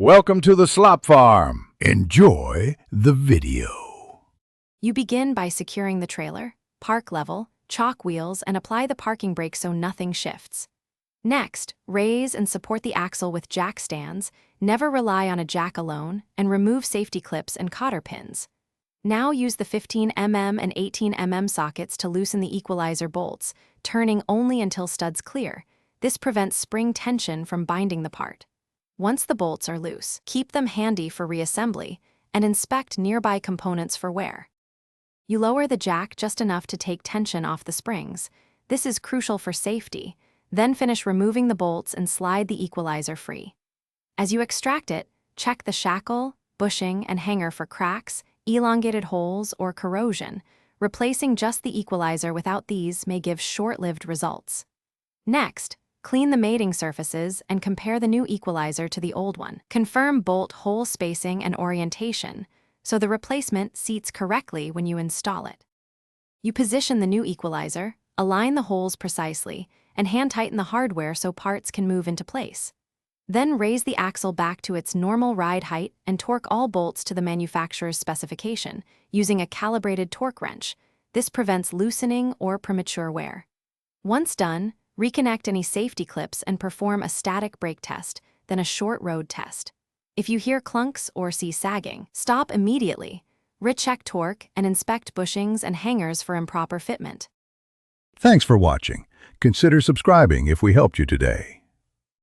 Welcome to the Slop Farm. Enjoy the video. You begin by securing the trailer, park level, chalk wheels, and apply the parking brake so nothing shifts. Next, raise and support the axle with jack stands, never rely on a jack alone, and remove safety clips and cotter pins. Now use the 15mm and 18mm sockets to loosen the equalizer bolts, turning only until studs clear. This prevents spring tension from binding the part. Once the bolts are loose, keep them handy for reassembly and inspect nearby components for wear. You lower the jack just enough to take tension off the springs. This is crucial for safety. Then finish removing the bolts and slide the equalizer free. As you extract it, check the shackle, bushing, and hanger for cracks, elongated holes, or corrosion. Replacing just the equalizer without these may give short-lived results. Next, clean the mating surfaces and compare the new equalizer to the old one. Confirm bolt hole spacing and orientation, so the replacement seats correctly when you install it. You position the new equalizer, align the holes precisely, and hand-tighten the hardware so parts can move into place. Then raise the axle back to its normal ride height and torque all bolts to the manufacturer's specification, using a calibrated torque wrench. This prevents loosening or premature wear. Once done, reconnect any safety clips and perform a static brake test, then a short road test. If you hear clunks or see sagging, stop immediately. Recheck torque and inspect bushings and hangers for improper fitment. Thanks for watching. Consider subscribing if we helped you today.